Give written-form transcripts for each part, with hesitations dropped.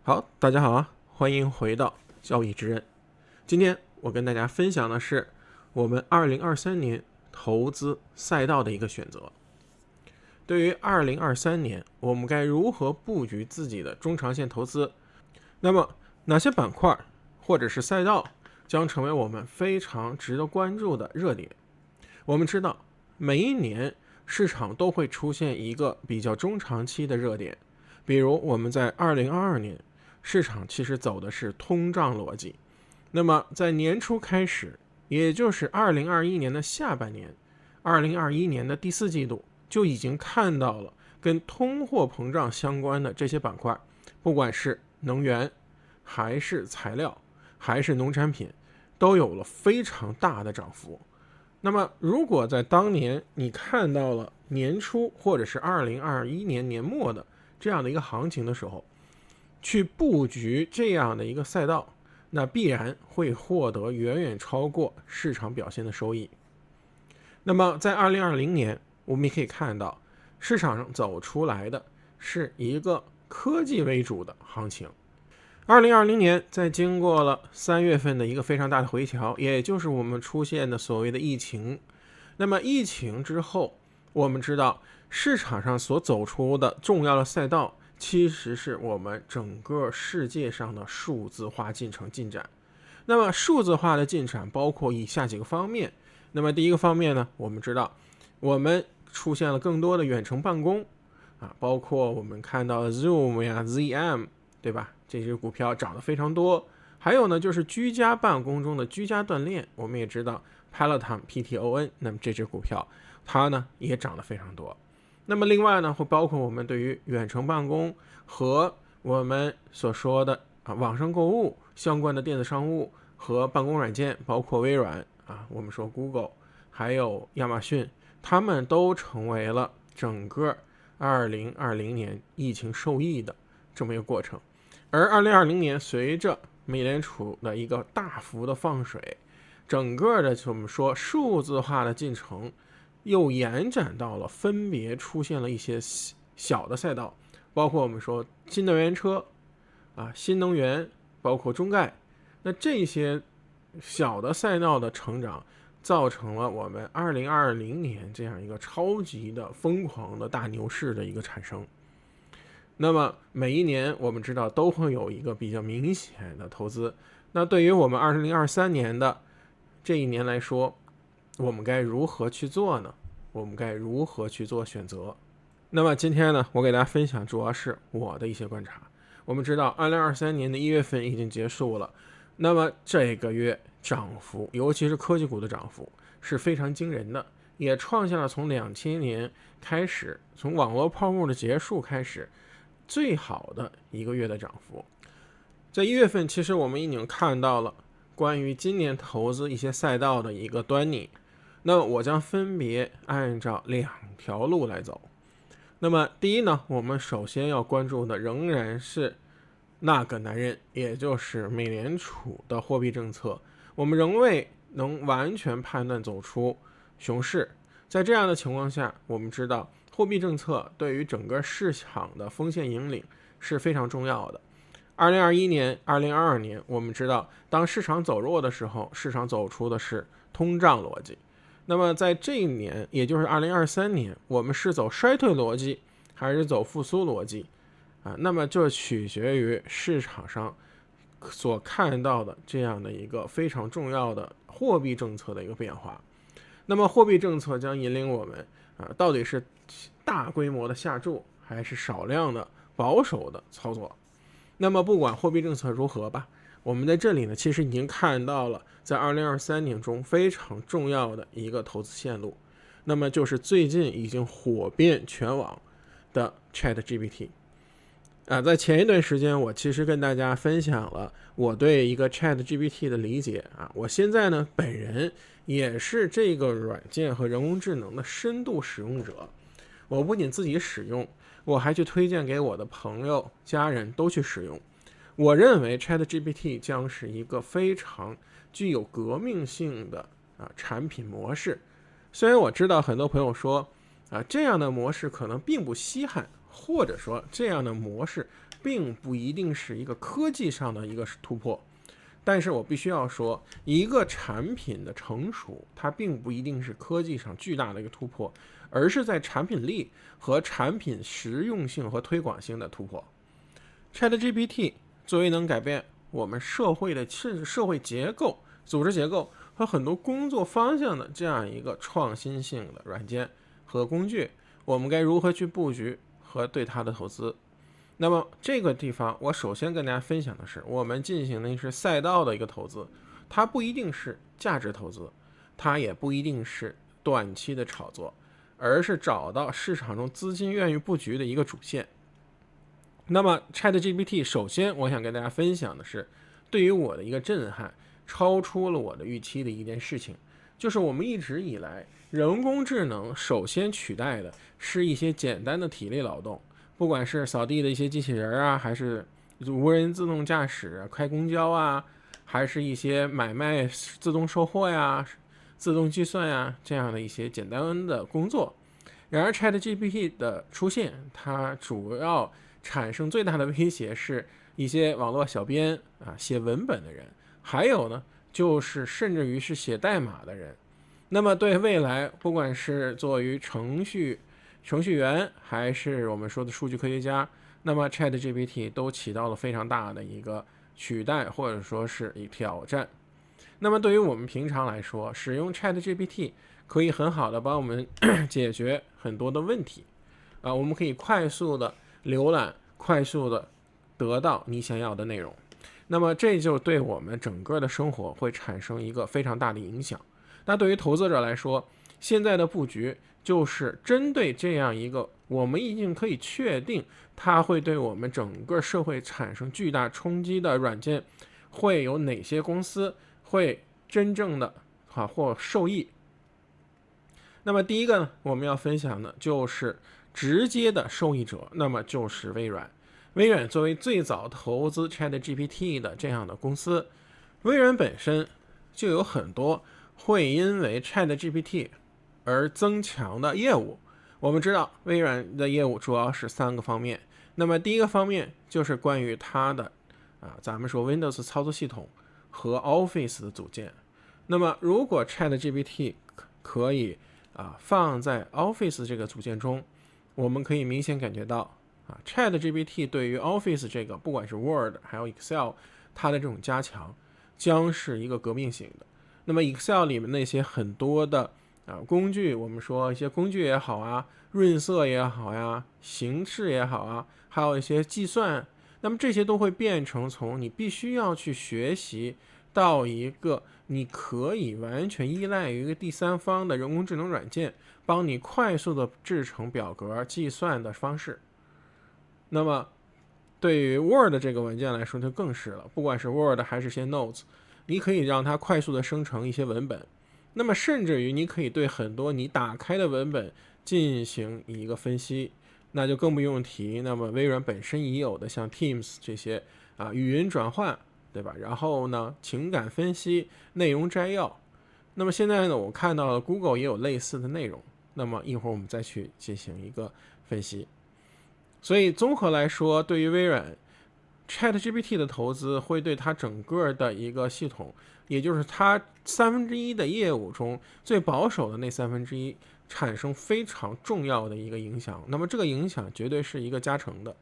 好，大家好啊，欢迎回到交易之刃。今天我跟大家分享的是我们2023年投资赛道的一个选择。对于2023年，我们该如何布局自己的中长线投资？那么哪些板块或者是赛道将成为我们非常值得关注的热点？我们知道，每一年市场都会出现一个比较中长期的热点，比如我们在2022年。市场其实走的是通胀逻辑，那么在年初开始，也就是2021年的下半年，2021年的第4季度就已经看到了跟通货膨胀相关的这些板块，不管是能源还是材料还是农产品，都有了非常大的涨幅。那么如果在当年你看到了年初或者是2021年年末的这样的一个行情的时候，去布局这样的一个赛道，那必然会获得远远超过市场表现的收益。那么在2020年，我们也可以看到市场上走出来的是一个科技为主的行情。2020年在经过了3月份的一个非常大的回调，也就是我们出现的所谓的疫情。那么疫情之后，我们知道市场上所走出的重要的赛道，其实是我们整个世界上的数字化进程进展。那么数字化的进展包括以下几个方面。那么第一个方面呢，我们知道我们出现了更多的远程办公包括我们看到 Zoom 呀 ZM 对吧，这些股票涨得非常多。还有呢，就是居家办公中的居家锻炼，我们也知道 Peloton PTON， 那么这只股票它呢也涨得非常多。那么另外呢，会包括我们对于远程办公和我们所说的网上购物相关的电子商务和办公软件，包括微软我们说 Google 还有亚马逊，他们都成为了整个2020年疫情受益的这么一个过程。而2020年随着美联储的一个大幅的放水，整个的我们说数字化的进程又延展到了分别出现了一些小的赛道，包括我们说新能源车新能源，包括中概。那这些小的赛道的成长，造成了我们2020年这样一个超级的疯狂的大牛市的一个产生。那么每一年我们知道都会有一个比较明显的投资。那对于我们2023年的这一年来说，我们该如何去做呢？我们该如何去做选择？那么今天呢，我给大家分享主要是我的一些观察。我们知道2023年的1月份已经结束了，那么这个月涨幅，尤其是科技股的涨幅是非常惊人的，也创下了从2000年开始，从网络泡沫的结束开始最好的一个月的涨幅。在1月份，其实我们已经看到了关于今年投资一些赛道的一个端倪。那我将分别按照2条路来走。那么第一呢，我们首先要关注的仍然是那个男人，也就是美联储的货币政策。我们仍未能完全判断走出熊市。在这样的情况下，我们知道货币政策对于整个市场的风险引领是非常重要的。2021年、2022年，我们知道当市场走弱的时候，市场走出的是通胀逻辑。那么在这一年，也就是2023年，我们是走衰退逻辑还是走复苏逻辑那么就取决于市场上所看到的这样的一个非常重要的货币政策的一个变化。那么货币政策将引领我们到底是大规模的下注还是少量的保守的操作。那么不管货币政策如何吧，我们在这里呢，其实已经看到了在2023年中非常重要的一个投资线路，那么就是最近已经火遍全网的 ChatGPT。在前一段时间，我其实跟大家分享了我对一个 ChatGPT 的理解我现在呢，本人也是这个软件和人工智能的深度使用者。我不仅自己使用，我还去推荐给我的朋友、家人都去使用。我认为 ChatGPT 将是一个非常具有革命性的产品模式。虽然我知道很多朋友说这样的模式可能并不稀罕，或者说这样的模式并不一定是一个科技上的一个突破。但是我必须要说，一个产品的成熟，它并不一定是科技上巨大的一个突破，而是在产品力和产品实用性和推广性的突破。ChatGPT 作为能改变我们社会的甚至社会结构、组织结构和很多工作方向的这样一个创新性的软件和工具，我们该如何去布局和对它的投资？那么这个地方，我首先跟大家分享的是，我们进行的是赛道的一个投资，它不一定是价值投资，它也不一定是短期的炒作，而是找到市场中资金愿意布局的一个主线。那么 ChatGPT 首先我想跟大家分享的是，对于我的一个震撼，超出了我的预期的一件事情，就是我们一直以来人工智能首先取代的是一些简单的体力劳动，不管是扫地的一些机器人啊，还是无人自动驾驶开公交啊，还是一些买卖自动售货呀、自动计算呀这样的一些简单的工作。然而 ChatGPT 的出现，它主要产生最大的威胁是一些网络小编写文本的人，还有呢就是甚至于是写代码的人。那么对未来，不管是作为程序员，还是我们说的数据科学家，那么 ChatGPT 都起到了非常大的一个取代或者说是一挑战。那么对于我们平常来说，使用 ChatGPT 可以很好的帮我们解决很多的问题我们可以快速的浏览，快速的得到你想要的内容。那么这就对我们整个的生活会产生一个非常大的影响。那对于投资者来说，现在的布局就是针对这样一个我们已经可以确定它会对我们整个社会产生巨大冲击的软件，会有哪些公司会真正的或受益。那么第一个呢，我们要分享的就是直接的受益者，那么就是微软。微软作为最早投资 ChatGPT 的这样的公司，微软本身就有很多会因为 ChatGPT 而增强的业务。我们知道微软的业务主要是3个方面，那么第一个方面就是关于它的咱们说 Windows 操作系统和 Office 的组件。那么如果 ChatGPT 可以放在 Office 这个组件中，我们可以明显感觉到ChatGPT 对于 Office 这个不管是 Word 还有 Excel 它的这种加强将是一个革命性的。那么 Excel 里面那些很多的工具，我们说一些工具也好润色也好形式也好还有一些计算，那么这些都会变成从你必须要去学习到一个你可以完全依赖于一个第三方的人工智能软件帮你快速的制成表格计算的方式。那么对于 Word 这个文件来说就更是了，不管是 Word 还是些 Notes， 你可以让它快速的生成一些文本，那么甚至于你可以对很多你打开的文本进行一个分析，那就更不用提那么微软本身已有的像 Teams 这些语音转换，对吧？然后呢情感分析、内容摘要。那么现在呢我看到了 Google 也有类似的内容，那么一会儿我们再去进行一个分析。所以综合来说，对于微软 ChatGPT 的投资会对它整个的一个系统，也就是它1/3的业务中最保守的那1/3产生非常重要的一个影响。那么这个影响绝对是一个加成的。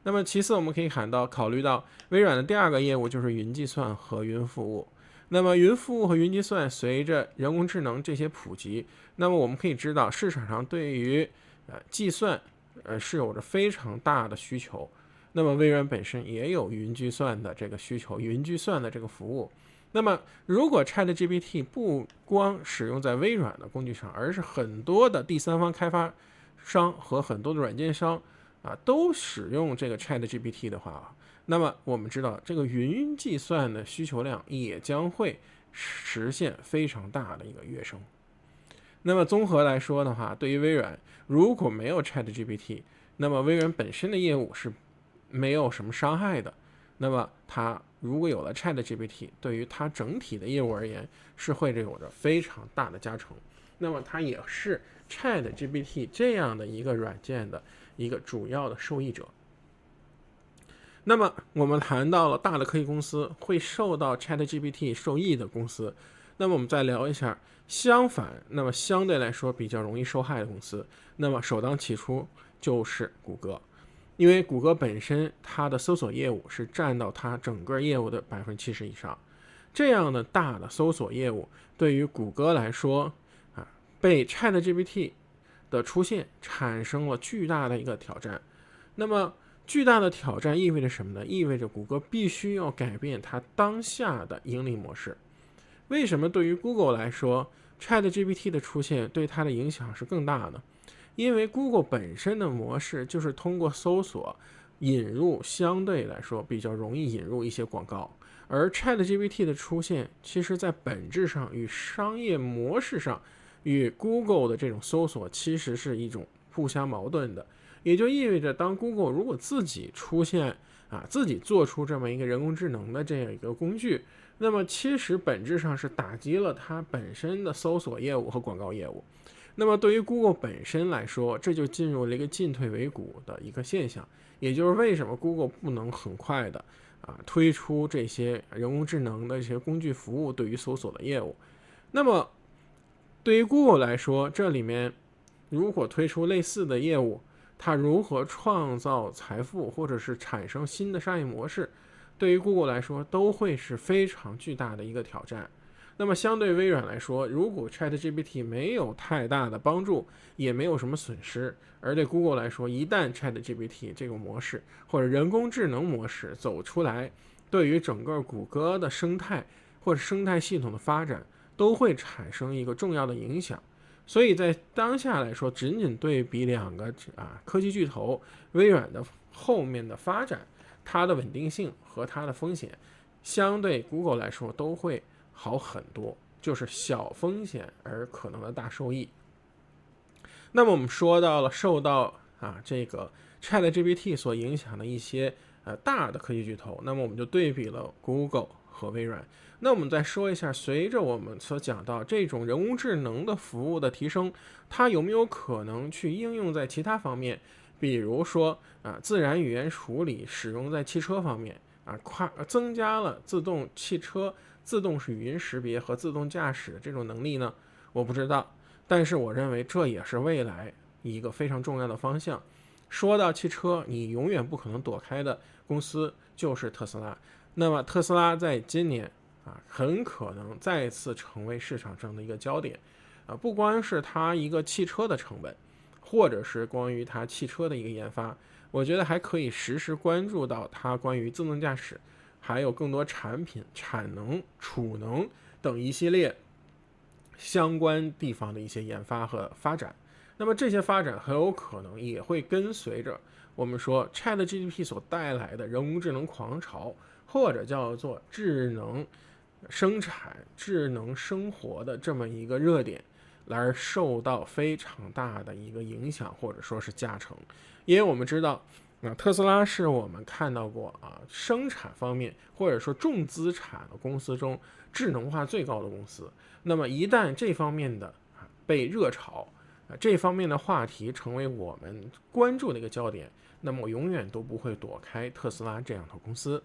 那么其次我们可以考虑到微软的第2个业务就是云计算和云服务。那么云服务和云计算随着人工智能这些普及，那么我们可以知道市场上对于计算是有着非常大的需求。那么微软本身也有云计算的这个需求，云计算的这个服务。那么如果 ChatGPT 不光使用在微软的工具上，而是很多的第三方开发商和很多的软件商都使用这个 ChatGPT 的话，那么我们知道这个云计算的需求量也将会实现非常大的一个跃升。那么综合来说的话，对于微软如果没有 ChatGPT， 那么微软本身的业务是没有什么伤害的。那么它如果有了 ChatGPT， 对于它整体的业务而言是会有着非常大的加成。那么它也是 ChatGPT 这样的一个软件的一个主要的受益者。那么我们谈到了大的科技公司会受到 ChatGPT 受益的公司，那么我们再聊一下相反，那么相对来说比较容易受害的公司，那么首当其冲就是谷歌。因为谷歌本身它的搜索业务是占到它整个业务的70%以上，这样的大的搜索业务对于谷歌来说被 ChatGPT 的出现产生了巨大的一个挑战。那么巨大的挑战意味着什么呢？意味着谷歌必须要改变它当下的盈利模式。为什么对于 Google 来说 ChatGPT 的出现对它的影响是更大呢？因为 Google 本身的模式就是通过搜索引入相对来说比较容易引入一些广告，而 ChatGPT 的出现其实在本质上与商业模式上与 Google 的这种搜索其实是一种互相矛盾的。也就意味着当 Google 如果自己出现自己做出这么一个人工智能的这样一个工具，那么其实本质上是打击了它本身的搜索业务和广告业务。那么对于 Google 本身来说，这就进入了一个进退维谷的一个现象，也就是为什么 Google 不能很快的推出这些人工智能的这些工具服务对于搜索的业务。那么对于 Google 来说，这里面如果推出类似的业务，它如何创造财富或者是产生新的商业模式，对于 Google 来说都会是非常巨大的一个挑战。那么相对微软来说，如果 ChatGPT 没有太大的帮助，也没有什么损失，而对 Google 来说，一旦 ChatGPT 这个模式或者人工智能模式走出来，对于整个谷歌的生态或者生态系统的发展都会产生一个重要的影响。所以在当下来说，仅仅对比两个科技巨头微软的后面的发展，它的稳定性和它的风险，相对 Google 来说都会好很多，就是小风险而可能的大收益。那么我们说到了受到这个 ChatGPT 所影响的一些大的科技巨头，那么我们就对比了 Google 和微软。那我们再说一下，随着我们所讲到这种人工智能的服务的提升，它有没有可能去应用在其他方面？比如说自然语言处理使用在汽车方面增加了自动汽车自动语音识别和自动驾驶的这种能力呢？我不知道，但是我认为这也是未来一个非常重要的方向。说到汽车，你永远不可能躲开的公司就是特斯拉。那么特斯拉在今年很可能再次成为市场上的一个焦点不光是它一个汽车的成本，或者是关于它汽车的一个研发，我觉得还可以实时关注到它关于自动驾驶，还有更多产品、产能、储能等一系列相关地方的一些研发和发展。那么这些发展很有可能也会跟随着我们说 ChatGPT 所带来的人工智能狂潮，或者叫做智能生产、智能生活的这么一个热点，来受到非常大的一个影响，或者说是加成。因为我们知道特斯拉是我们看到过生产方面或者说重资产的公司中智能化最高的公司。那么一旦这方面的被热炒这方面的话题成为我们关注的一个焦点，那么我永远都不会躲开特斯拉这样的公司。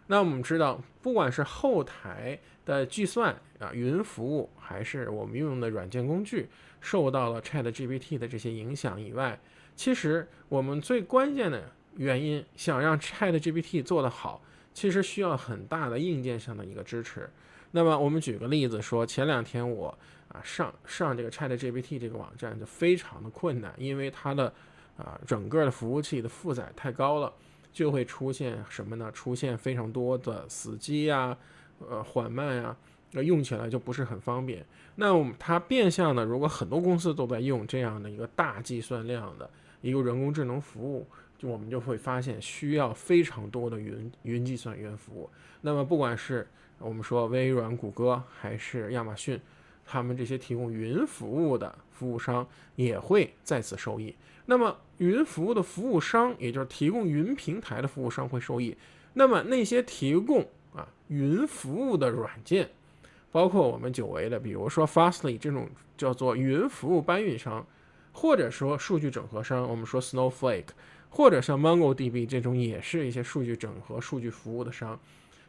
那我们知道，不管是后台的计算云服务，还是我们运用的软件工具受到了 ChatGPT 的这些影响以外，其实我们最关键的原因，想让 ChatGPT 做得好，其实需要很大的硬件上的一个支持。那么我们举个例子说，前2天我上这个 ChatGPT 这个网站就非常的困难，因为它的整个的服务器的负载太高了，就会出现什么呢？出现非常多的死机缓慢用起来就不是很方便。那它变相的，如果很多公司都在用这样的一个大计算量的一个人工智能服务，我们就会发现需要非常多的云计算源服务。那么不管是我们说微软、谷歌还是亚马逊，他们这些提供云服务的服务商也会再次受益。那么云服务的服务商，也就是提供云平台的服务商会受益。那么那些提供云服务的软件，包括我们久违的，比如说 Fastly 这种叫做云服务搬运商，或者说数据整合商，我们说 Snowflake，或者像 MongoDB 这种也是一些数据整合、数据服务的商，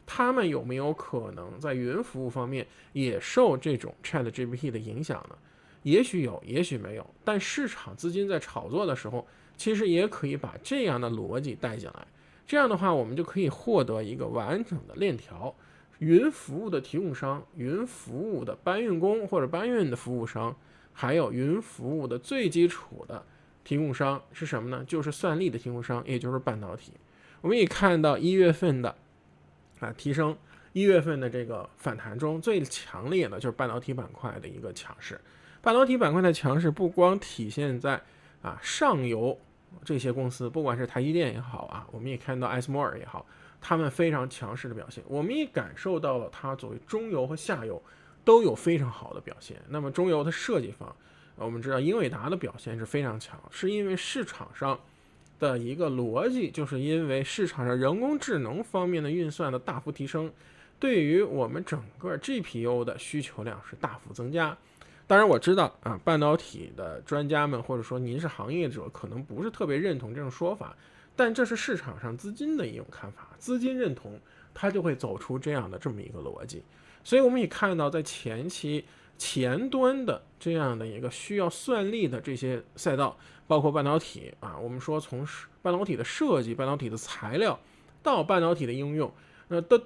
他们有没有可能在云服务方面也受这种 ChatGPT 的影响呢？也许有，也许没有。但市场资金在炒作的时候，其实也可以把这样的逻辑带进来。这样的话，我们就可以获得一个完整的链条。云服务的提供商、云服务的搬运工或者搬运的服务商，还有云服务的最基础的提供商是什么呢？就是算力的提供商，也就是半导体。我们也看到1月份的提升，1月份的这个反弹中最强烈的就是半导体板块的一个强势。半导体板块的强势不光体现在上游这些公司，不管是台积电也好我们也看到艾斯摩尔也好，他们非常强势的表现。我们也感受到了它作为中游和下游都有非常好的表现。那么中游的设计方，我们知道英伟达的表现是非常强，是因为市场上的一个逻辑，就是因为市场上人工智能方面的运算的大幅提升，对于我们整个 GPU 的需求量是大幅增加。当然我知道半导体的专家们或者说您是行业者可能不是特别认同这种说法，但这是市场上资金的一种看法，资金认同它就会走出这样的这么一个逻辑。所以我们也看到在前期前端的这样的一个需要算力的这些赛道，包括半导体我们说从半导体的设计、半导体的材料到半导体的应用，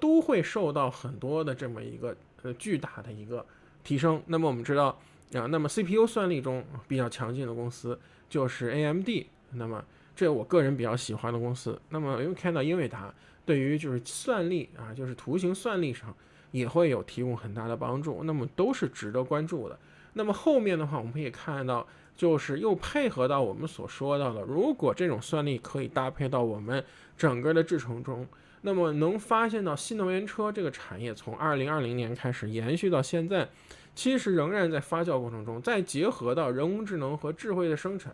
都会受到很多的这么一个巨大的一个提升。那么我们知道那么 CPU 算力中比较强劲的公司就是 AMD， 那么这我个人比较喜欢的公司。那么因为看到英伟达对于就是算力就是图形算力上也会有提供很大的帮助，那么都是值得关注的。那么后面的话我们可以看到，就是又配合到我们所说到的，如果这种算力可以搭配到我们整个的制程中，那么能发现到新能源车这个产业从2020年开始延续到现在，其实仍然在发酵过程中。再结合到人工智能和智慧的生产，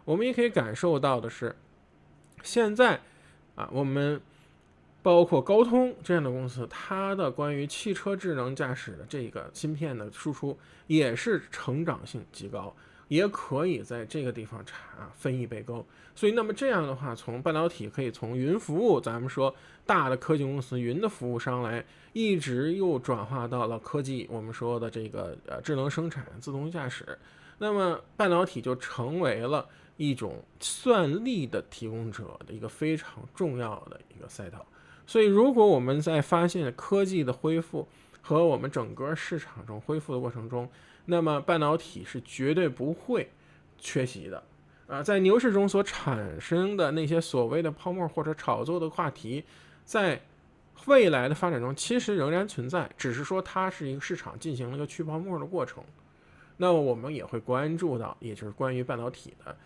我们也可以感受到的是，现在我们包括高通这样的公司，它的关于汽车智能驾驶的这个芯片的输出也是成长性极高，也可以在这个地方分一杯羹。所以那么这样的话，从半导体可以从云服务，咱们说大的科技公司云的服务商来，一直又转化到了科技，我们说的这个智能生产、自动驾驶。那么半导体就成为了一种算力的提供者的一个非常重要的一个赛道。所以如果我们在发现科技的恢复和我们整个市场中恢复的过程中，那么半导体是绝对不会缺席的在牛市中所产生的那些所谓的泡沫或者炒作的话题，在未来的发展中其实仍然存在，只是说它是一个市场进行了一个去泡沫的过程。那么我们也会关注到，也就是关于半导体的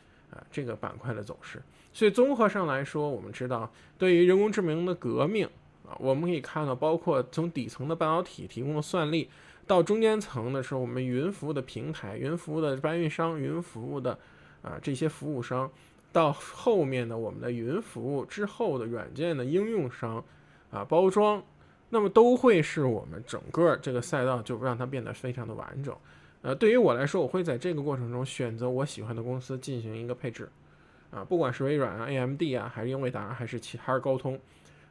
这个板块的走势。所以综合上来说，我们知道对于人工智能的革命我们可以看到，包括从底层的半导体提供的算力，到中间层的时候我们云服务的平台、云服务的搬运商、云服务的这些服务商，到后面的我们的云服务之后的软件的应用商包装，那么都会是我们整个这个赛道就让它变得非常的完整。对于我来说，我会在这个过程中选择我喜欢的公司进行一个配置不管是微软AMD还是英伟达还是高通。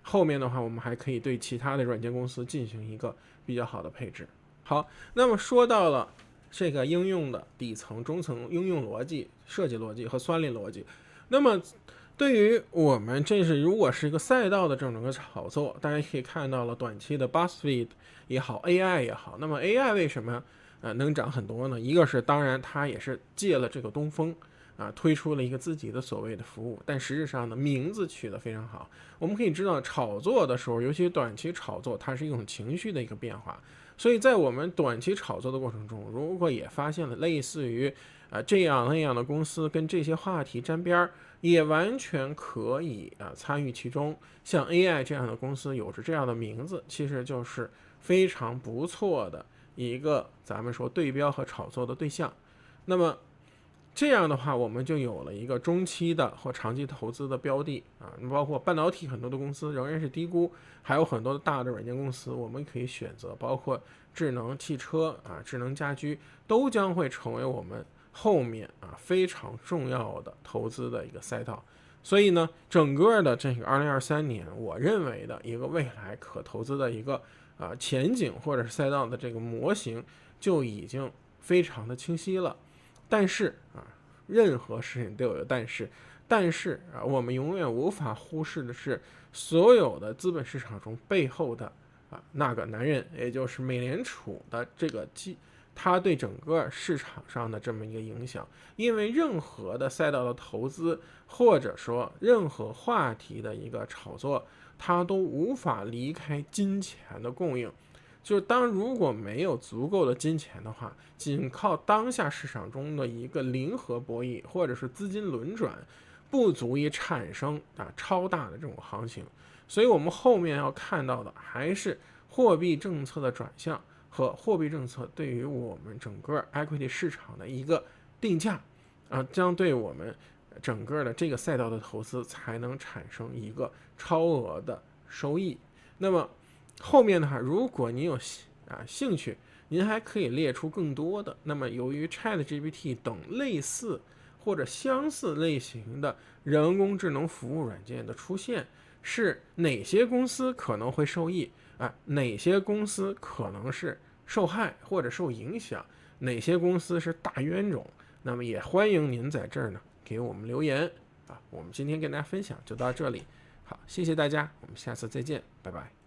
后面的话我们还可以对其他的软件公司进行一个比较好的配置。好，那么说到了这个应用的底层、中层应用逻辑、设计逻辑和算力逻辑，那么对于我们如果是一个赛道的这种炒作，大家可以看到了短期的 BuzzFeed 也好 AI 也好，那么 AI 为什么能涨很多呢？一个是当然它也是借了这个东风推出了一个自己的所谓的服务，但实质上呢名字取得非常好。我们可以知道炒作的时候，尤其短期炒作，它是一种情绪的一个变化，所以在我们短期炒作的过程中，如果也发现了类似于这样那样的公司跟这些话题沾边，也完全可以参与其中。像 AI 这样的公司有着这样的名字，其实就是非常不错的一个咱们说对标和炒作的对象。那么这样的话，我们就有了一个中期的或长期投资的标的包括半导体很多的公司仍然是低估，还有很多的大的软件公司我们可以选择，包括智能汽车智能家居都将会成为我们后面非常重要的投资的一个赛道。所以呢，整个的这个2023年，我认为的一个未来可投资的一个前景或者是赛道的这个模型就已经非常的清晰了。但是任何事情都有但是我们永远无法忽视的是，所有的资本市场中背后的那个男人，也就是美联储的这个它对整个市场上的这么一个影响。因为任何的赛道的投资，或者说任何话题的一个炒作，它都无法离开金钱的供应。就是如果没有足够的金钱的话，仅靠当下市场中的一个零和博弈或者是资金轮转，不足以产生超大的这种行情。所以我们后面要看到的还是货币政策的转向和货币政策对于我们整个 equity 市场的一个定价将对我们整个的这个赛道的投资才能产生一个超额的收益。那么后面的话，如果您有兴趣，您还可以列出更多的。那么由于 ChatGPT 等类似或者相似类型的人工智能服务软件的出现，是哪些公司可能会受益哪些公司可能是受害或者受影响，哪些公司是大冤种。那么也欢迎您在这儿呢给我们留言我们今天跟大家分享就到这里，好，谢谢大家，我们下次再见，拜拜。